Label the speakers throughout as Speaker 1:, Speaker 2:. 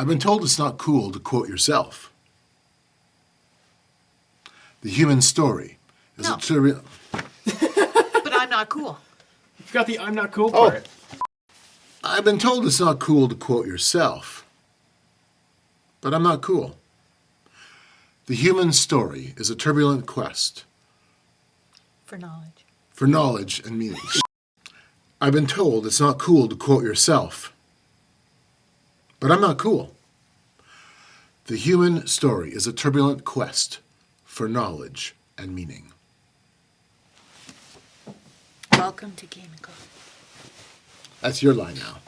Speaker 1: I've been told it's not cool to quote yourself. The human story is
Speaker 2: No.
Speaker 1: a trivial...
Speaker 2: But I'm not cool.
Speaker 3: You forgot the I'm not cool part.
Speaker 1: I've been told it's not cool to quote yourself. But I'm not cool. The human story is a turbulent quest
Speaker 2: For knowledge.
Speaker 1: for knowledge and meaning. I've been told it's not cool to quote yourself. But I'm not cool. The human story is a turbulent quest for knowledge and meaning.
Speaker 2: Welcome to Game and Go.
Speaker 1: That's your line now.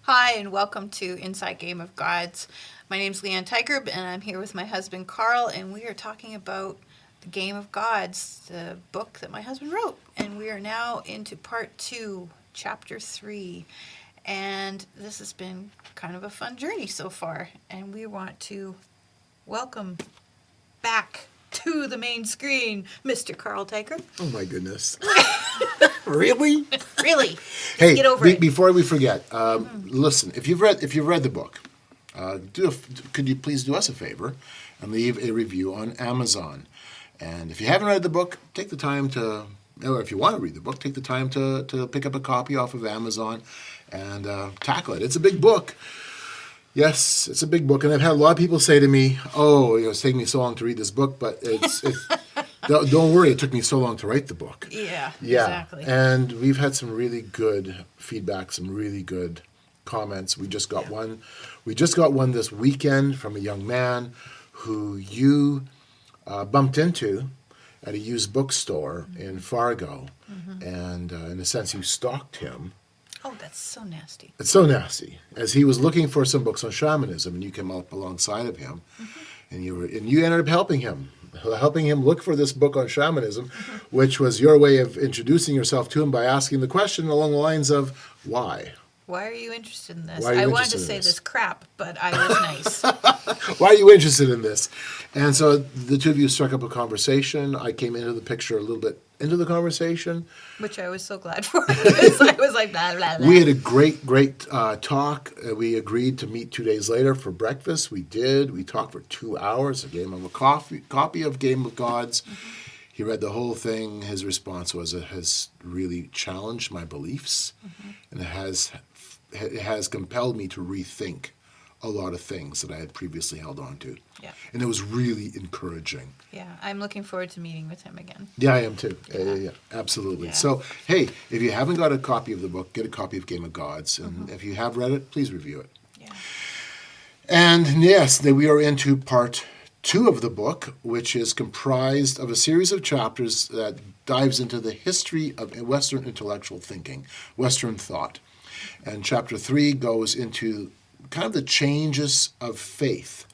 Speaker 2: Hi, and welcome to Inside Game of Gods. My name's Leanne Tykerb, and I'm here with my husband Carl, and we are talking about the Game of Gods, the book that my husband wrote. And we are now into part 2, chapter 3. And this has been kind of a fun journey so far, and we want to welcome back to the main screen, Mr. Carl Tykerb.
Speaker 1: Oh my goodness. Really?
Speaker 2: Really?
Speaker 1: Hey,
Speaker 2: Get over it.
Speaker 1: before we forget, listen. If you've read the book, could you please do us a favor and leave a review on Amazon? And if you haven't read the book, take the time to, or if you want to read the book, take the time to pick up a copy off of Amazon and tackle it. It's a big book. Yes, it's a big book, and I've had a lot of people say to me, "Oh, it's taking me so long to read this book," but don't worry, it took me so long to write the book.
Speaker 2: Yeah,
Speaker 1: Yeah,
Speaker 2: exactly.
Speaker 1: and we've had some really good feedback, some really good comments. We just got one. We just got one this weekend from a young man who you bumped into at a used bookstore in Fargo, and in a sense, you stalked him.
Speaker 2: Oh, that's so nasty.
Speaker 1: It's so nasty. As he was looking for some books on shamanism, and you came up alongside of him, and you ended up helping him look for this book on shamanism, which was your way of introducing yourself to him by asking the question along the lines of why.
Speaker 2: Why are you interested in this?
Speaker 1: Why are you
Speaker 2: I wanted
Speaker 1: interested
Speaker 2: to
Speaker 1: in
Speaker 2: say
Speaker 1: this?
Speaker 2: this crap, but I was nice.
Speaker 1: Why are you interested in this? And so the two of you struck up a conversation. I came into the picture a little bit into the conversation.
Speaker 2: Which I was so glad for. Because I was like, blah, blah, blah.
Speaker 1: We had a great talk. We agreed to meet 2 days later for breakfast. We did. We talked for 2 hours. I gave him a copy of Game of Gods. He read the whole thing. His response was, it has really challenged my beliefs, and it has compelled me to rethink a lot of things that I had previously held on to.
Speaker 2: Yeah.
Speaker 1: And it was really encouraging.
Speaker 2: Yeah, I'm looking forward to meeting with him again.
Speaker 1: Yeah, I am too. Yeah, absolutely.
Speaker 2: Yeah.
Speaker 1: So, hey, if you haven't got a copy of the book, get a copy of Game of Gods. And if you have read it, please review it.
Speaker 2: Yeah.
Speaker 1: And yes, we are into part 2 of the book, which is comprised of a series of chapters that dives into the history of Western intellectual thinking, Western thought. And chapter 3 goes into kind of the changes of faith,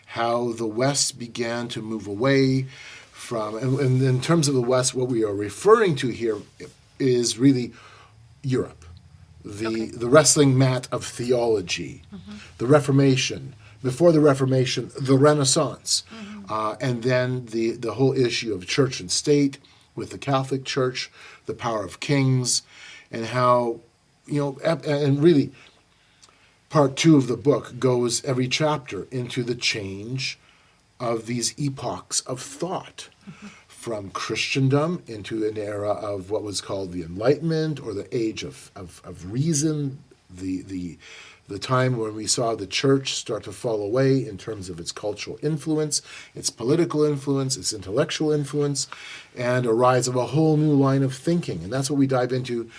Speaker 1: how the West began to move away from, and in terms of the West, what we are referring to here is really Europe, the wrestling mat of theology, the Reformation, before the Reformation, the Renaissance, and then the whole issue of church and state with the Catholic Church, the power of kings, and how, and really, part 2 of the book goes every chapter into the change of these epochs of thought, from Christendom into an era of what was called the Enlightenment, or the age of reason, the time when we saw the church start to fall away in terms of its cultural influence, its political influence, its intellectual influence, and a rise of a whole new line of thinking. And that's what we dive into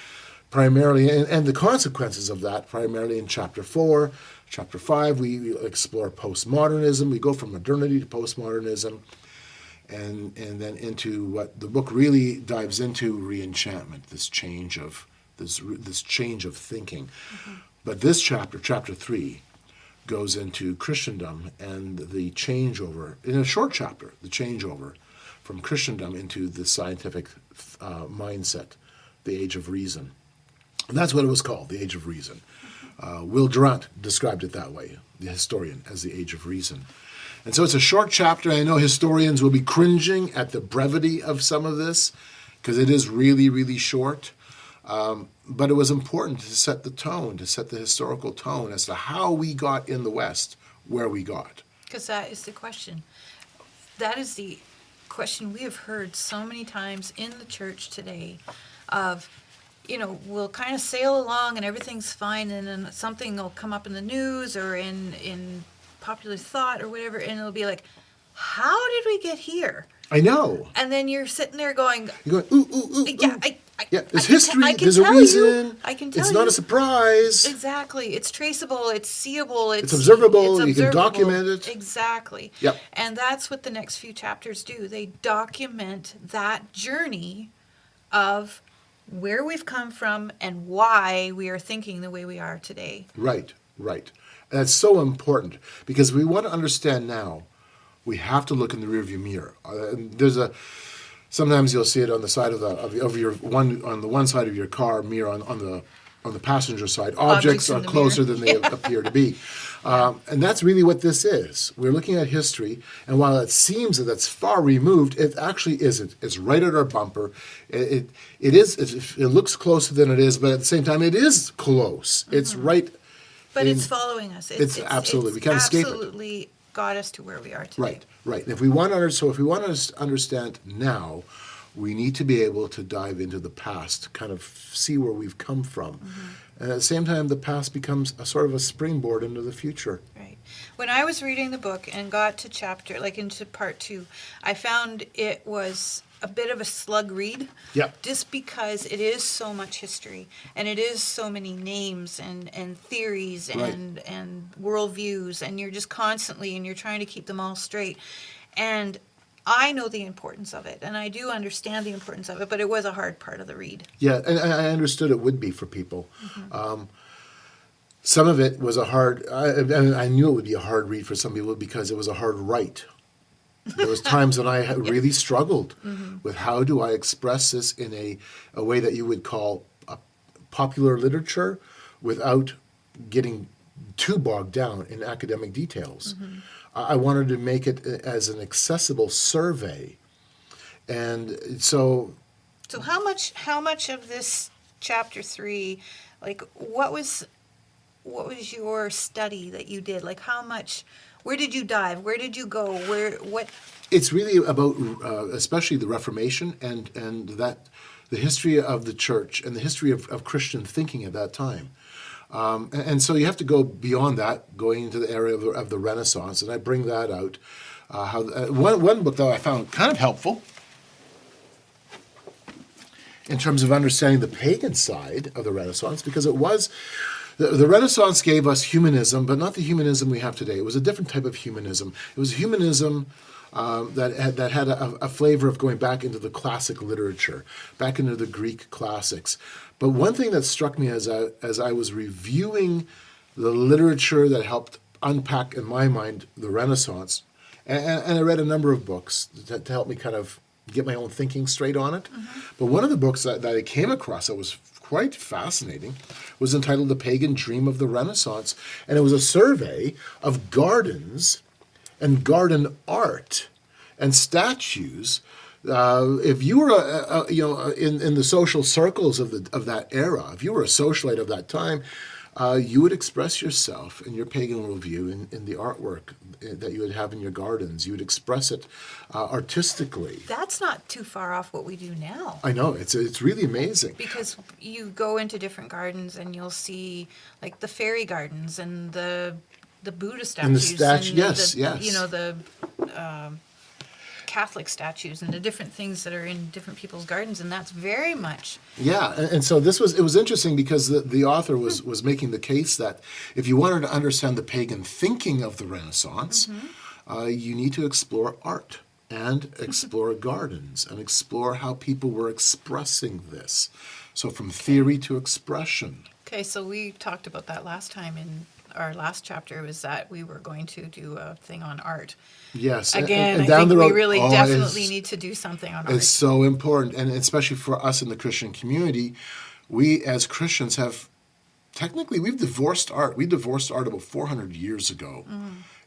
Speaker 1: primarily, and the consequences of that primarily in chapter 4. Chapter 5, we explore postmodernism. We go from modernity to postmodernism, and then into what the book really dives into, re-enchantment, this change of thinking. But this chapter 3, goes into Christendom and the changeover, in a short chapter, the changeover from Christendom into the scientific mindset, the age of reason. And that's what it was called, the Age of Reason. Will Durant described it that way, the historian as the age of reason. And so it's a short chapter. I know historians will be cringing at the brevity of some of this because it is really, really short. But it was important to set the tone, to set the historical tone as to how we got in the West where we got.
Speaker 2: Because that is the question. That is the question we have heard so many times in the church today of, we'll kind of sail along and everything's fine, and then something will come up in the news or in popular thought or whatever, and it'll be like, how did we get here?
Speaker 1: I know.
Speaker 2: And then you're sitting there going,
Speaker 1: You're going, ooh.
Speaker 2: yeah,
Speaker 1: There's history,
Speaker 2: I can
Speaker 1: there's a
Speaker 2: tell you.
Speaker 1: reason.
Speaker 2: I can tell
Speaker 1: It's
Speaker 2: you.
Speaker 1: not a surprise.
Speaker 2: Exactly. It's traceable, it's seeable,
Speaker 1: It's observable, you can
Speaker 2: observable.
Speaker 1: document it.
Speaker 2: Exactly.
Speaker 1: Yep.
Speaker 2: And that's what the next few chapters do. They document that journey of where we've come from and why we are thinking the way we are today.
Speaker 1: Right. And that's so important because we want to understand now, we have to look in the rearview mirror. Sometimes you'll see it on the side of your one side of your car mirror on the passenger side. Objects are
Speaker 2: in the
Speaker 1: closer
Speaker 2: mirror.
Speaker 1: than they appear to be, and that's really what this is. We're looking at history, and while it seems that that's far removed, it actually isn't. It's right at our bumper. It looks closer than it is, but at the same time, it is close.
Speaker 2: Mm-hmm.
Speaker 1: It's right.
Speaker 2: But it's following us.
Speaker 1: It's absolutely, we can't escape it.
Speaker 2: Absolutely got us to where we are today.
Speaker 1: Right. If we want to understand now, we need to be able to dive into the past, kind of see where we've come from. And at the same time, the past becomes a sort of a springboard into the future.
Speaker 2: Right. When I was reading the book and got to into part 2, I found it was a bit of a slug read.
Speaker 1: Yep.
Speaker 2: Just because it is so much history and it is so many names and theories and worldviews, and you're just constantly and you're trying to keep them all straight. And I know the importance of it, and I do understand the importance of it, but it was a hard part of the read.
Speaker 1: Yeah, and I understood it would be for people. Some of it was I knew it would be a hard read for some people because it was a hard write. There was times when I really struggled with how do I express this in a way that you would call popular literature without getting too bogged down in academic details. I wanted to make it as an accessible survey. And so
Speaker 2: how much of this chapter 3, like what was your study that you did? Like where did you dive? Where did you go? What?
Speaker 1: It's really about, especially the Reformation and that the history of the church and the history of Christian thinking at that time. And so you have to go beyond that, going into the area of the Renaissance, and I bring that out. One book that I found kind of helpful in terms of understanding the pagan side of the Renaissance, because it was. The Renaissance gave us humanism, but not the humanism we have today. It was a different type of humanism. It was humanism that had a flavor of going back into the classic literature, back into the Greek classics. But one thing that struck me as I was reviewing the literature that helped unpack, in my mind, the Renaissance, and I read a number of books to help me kind of get my own thinking straight on it. But one of the books that I came across that was quite fascinating was entitled The Pagan Dream of the Renaissance, and it was a survey of gardens and garden art and statues. If you were in the social circles of that era, if you were a socialite of that time, you would express yourself in your pagan worldview in the artwork that you would have in your gardens. You would express it artistically.
Speaker 2: That's not too far off what we do now.
Speaker 1: I know, it's really amazing.
Speaker 2: Because you go into different gardens and you'll see like the fairy gardens and the Buddha statues.
Speaker 1: Yes.
Speaker 2: The Catholic statues and the different things that are in different people's gardens, and that's very much.
Speaker 1: Yeah, and so it was interesting because the author was making the case that if you wanted to understand the pagan thinking of the Renaissance, you need to explore art and explore gardens and explore how people were expressing this. So from theory to expression.
Speaker 2: Okay, so we talked about that last time in our last chapter, was that we were going to do a thing on art.
Speaker 1: Yes.
Speaker 2: Again,
Speaker 1: and
Speaker 2: I
Speaker 1: down
Speaker 2: think
Speaker 1: the road,
Speaker 2: we really definitely need to do something on art.
Speaker 1: It's so important, and especially for us in the Christian community, we as Christians have technically we've divorced art. We divorced art about 400 years ago.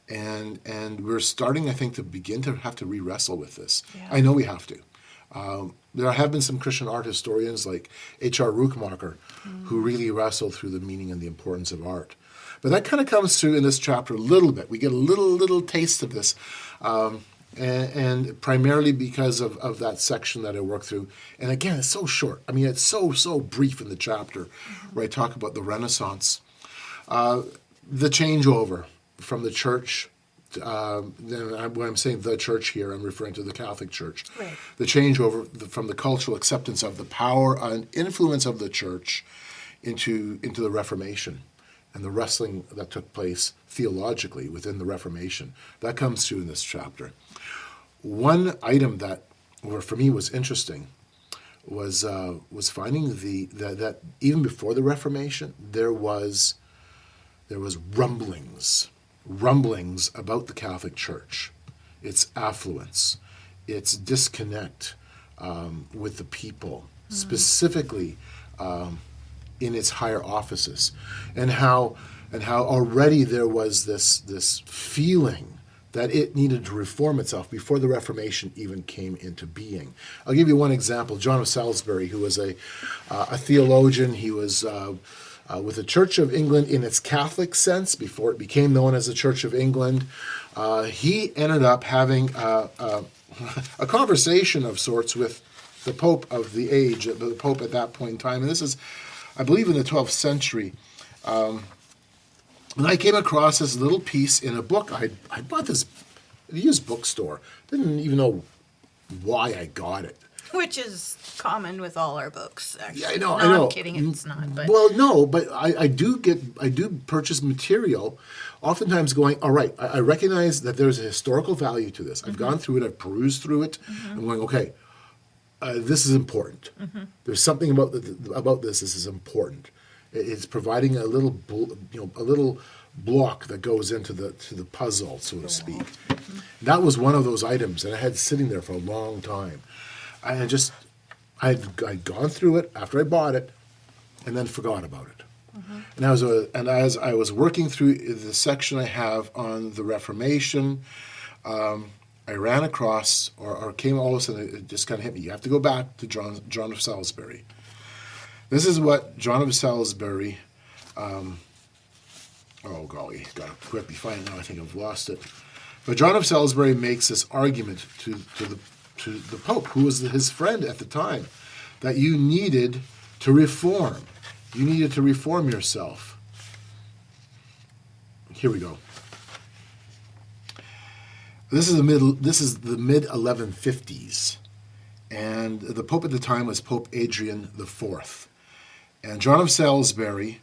Speaker 1: And we're starting, I think, to begin to have to re-wrestle with this.
Speaker 2: Yeah.
Speaker 1: I know we have to. There have been some Christian art historians like H.R. Rookmacher who really wrestle through the meaning and the importance of art. But that kind of comes through in this chapter a little bit. We get a little taste of this, and primarily because of that section that I work through. And again, it's so short. I mean, it's so brief in the chapter where I talk about the Renaissance, the changeover from the church. When I'm saying the church here, I'm referring to the Catholic Church.
Speaker 2: Right.
Speaker 1: The changeover from the cultural acceptance of the power and influence of the church into the Reformation, and the wrestling that took place theologically within the Reformation. That comes through in this chapter. One item that, for me, was interesting was finding that even before the Reformation, there was rumblings about the Catholic Church, its affluence, its disconnect with the people, specifically in its higher offices, and how already there was this feeling that it needed to reform itself before the Reformation even came into being. I'll give you one example. John of Salisbury, who was a theologian, he was with the Church of England in its Catholic sense before it became known as the Church of England. He ended up having a conversation of sorts with the Pope of the age, the Pope at that point in time. And this is, I believe, in the 12th century. And I came across this little piece in a book. I bought this at a used bookstore. Didn't even know why I got it.
Speaker 2: Which is common with all our books, actually.
Speaker 1: Yeah, I know.
Speaker 2: No, I'm kidding. It's not. But
Speaker 1: Well, no, but I do purchase material, oftentimes going, all right, I recognize that there's a historical value to this. I've gone through it. I've perused through it. I'm going, okay, this is important. There's something about this. This is important. It's providing a little block that goes into the puzzle, so to speak. That was one of those items, and I had sitting there for a long time. I'd gone through it after I bought it, and then forgot about it. And as I was working through the section I have on the Reformation, I ran across or came all of a sudden, it just kind of hit me. You have to go back to John of Salisbury. This is what John of Salisbury, oh golly, got to quickly find it now. I think I've lost it. But John of Salisbury makes this argument to the Pope, who was his friend at the time, that you needed to reform. You needed to reform yourself. Here we go. This is the mid 1150s, and the Pope at the time was Pope Adrian IV. And John of Salisbury,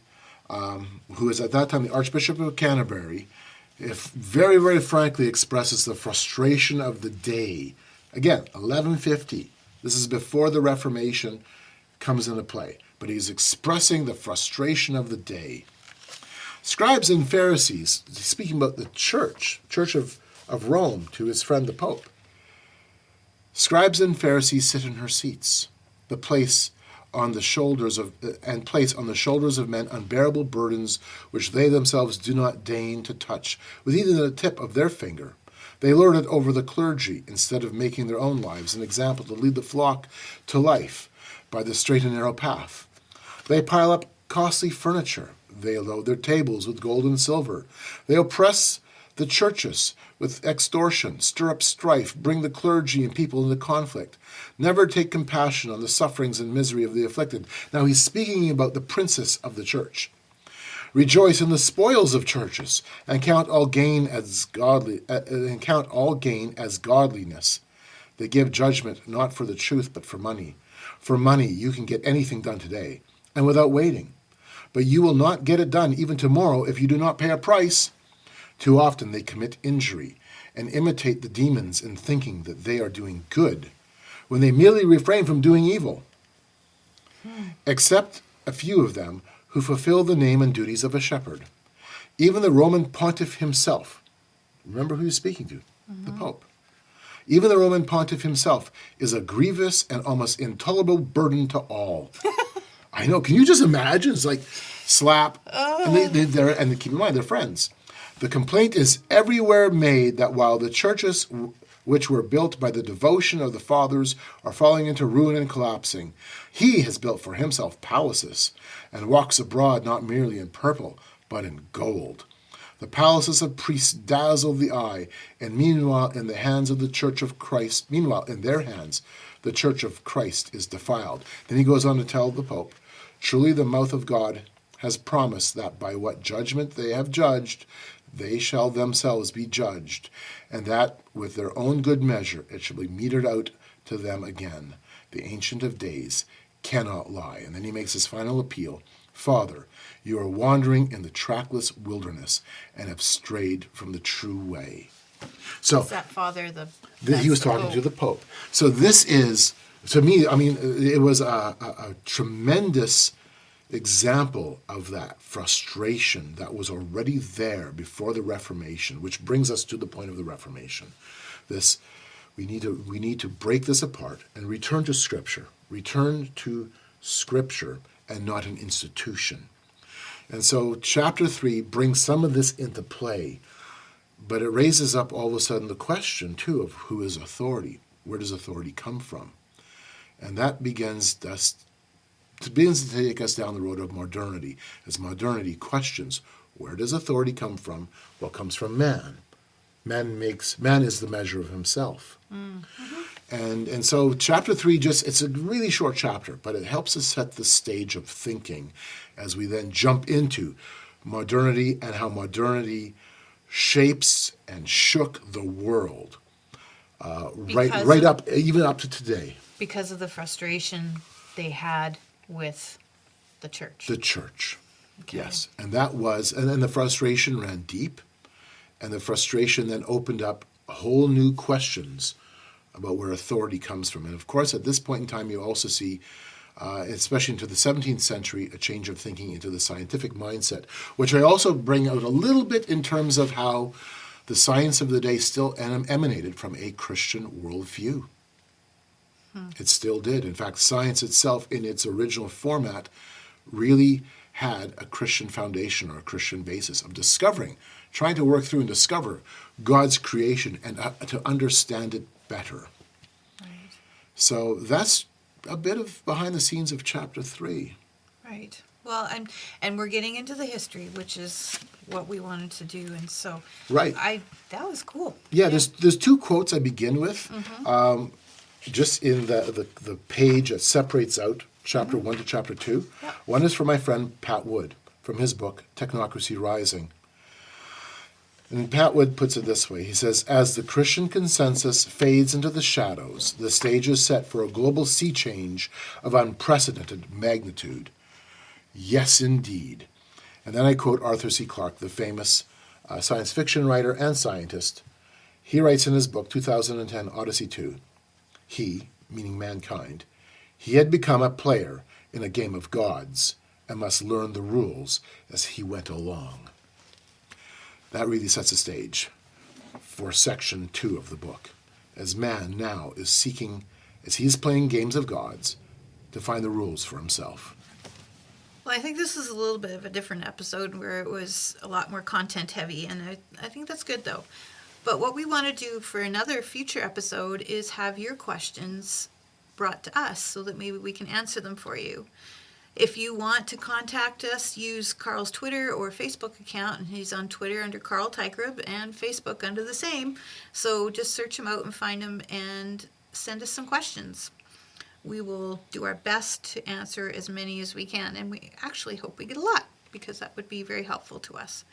Speaker 1: who is at that time the Archbishop of Canterbury, very, very frankly expresses the frustration of the day. Again, 1150. This is before the Reformation comes into play. But he's expressing the frustration of the day. Scribes and Pharisees, speaking about the Church of Rome, to his friend the Pope. Scribes and Pharisees sit in her seats, place on the shoulders of men unbearable burdens which they themselves do not deign to touch with even the tip of their finger. They lord it over the clergy instead of making their own lives an example to lead the flock to life by the straight and narrow path. They pile up costly furniture. They load their tables with gold and silver. They oppress the churches with extortion, stir up strife, bring the clergy and people into conflict, never take compassion on the sufferings and misery of the afflicted. Now he's speaking about the princess of the church. Rejoice in the spoils of churches, and count all gain as godliness. They give judgment not for the truth, but for money. For money you can get anything done today, and without waiting. But you will not get it done even tomorrow if you do not pay a price. Too often they commit injury and imitate the demons in thinking that they are doing good, when they merely refrain from doing evil. Except a few of them who fulfill the name and duties of a shepherd. Even the Roman pontiff himself, remember who he's speaking to, the Pope. Even the Roman pontiff himself is a grievous and almost intolerable burden to all. I know, can you just imagine? It's like, slap, and keep in mind, they're friends. The complaint is everywhere made that while the churches which were built by the devotion of the fathers are falling into ruin and collapsing, he has built for himself palaces and walks abroad not merely in purple, but in gold. The palaces of priests dazzle the eye, and meanwhile in the hands of the church of Christ, meanwhile in their hands, the church of Christ is defiled. Then he goes on to tell the Pope, truly the mouth of God has promised that by what judgment they have judged, they shall themselves be judged, and that with their own good measure it shall be meted out to them again. The Ancient of Days cannot lie. And then he makes his final appeal. Father, you are wandering in the trackless wilderness and have strayed from the true way. So
Speaker 2: Is that father
Speaker 1: he was talking to the Pope. So this is, to me, I mean, it was a tremendous example of that frustration that was already there before the Reformation, which brings us to the point of the Reformation. This, we need to break this apart and return to Scripture. Return to Scripture and not an institution. And so chapter 3 brings some of this into play, but it raises up all of a sudden the question, too, of who is authority? Where does authority come from? And that begins to take us down the road of modernity, as modernity questions, where does authority come from? What comes from man? Man is the measure of himself. Mm-hmm. And so chapter 3, it's a really short chapter, but it helps us set the stage of thinking as we then jump into modernity and how modernity shapes and shook the world, right up, even up to today.
Speaker 2: Because of the frustration they had with the church.
Speaker 1: The church,
Speaker 2: Okay.
Speaker 1: yes. And that was, and then the frustration ran deep, and the frustration then opened up whole new questions about where authority comes from. And of course, at this point in time, you also see, especially into the 17th century, a change of thinking into the scientific mindset, which I also bring out a little bit in terms of how the science of the day still emanated from a Christian worldview. It still did. In fact, science itself, in its original format, really had a Christian foundation or a Christian basis of discovering, trying to work through and discover God's creation and to understand it better.
Speaker 2: Right.
Speaker 1: So that's a bit of behind the scenes of chapter 3.
Speaker 2: Right. Well, and we're getting into the history, which is what we wanted to do, and so
Speaker 1: Right.
Speaker 2: that was cool.
Speaker 1: Yeah, there's two quotes I begin with.
Speaker 2: Mm-hmm.
Speaker 1: Just in the page that separates out chapter 1 to chapter 2.
Speaker 2: Yep.
Speaker 1: One is from my friend Pat Wood, from his book, Technocracy Rising. And Pat Wood puts it this way. He says, as the Christian consensus fades into the shadows, the stage is set for a global sea change of unprecedented magnitude. Yes, indeed. And then I quote Arthur C. Clarke, the famous science fiction writer and scientist. He writes in his book, 2010, Odyssey 2, he, meaning mankind, he had become a player in a game of gods and must learn the rules as he went along. That really sets the stage for section 2 of the book, as man now is seeking, as he's playing games of gods, to find the rules for himself.
Speaker 2: Well, I think this is a little bit of a different episode where it was a lot more content heavy, and I think that's good though. But what we want to do for another future episode is have your questions brought to us so that maybe we can answer them for you. If you want to contact us, use Carl's Twitter or Facebook account, and he's on Twitter under Carl Tykrib and Facebook under the same. So just search him out and find him and send us some questions. We will do our best to answer as many as we can, and we actually hope we get a lot because that would be very helpful to us.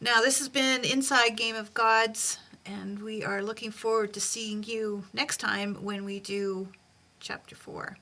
Speaker 2: Now, this has been Inside Game of Gods, and we are looking forward to seeing you next time when we do Chapter 4.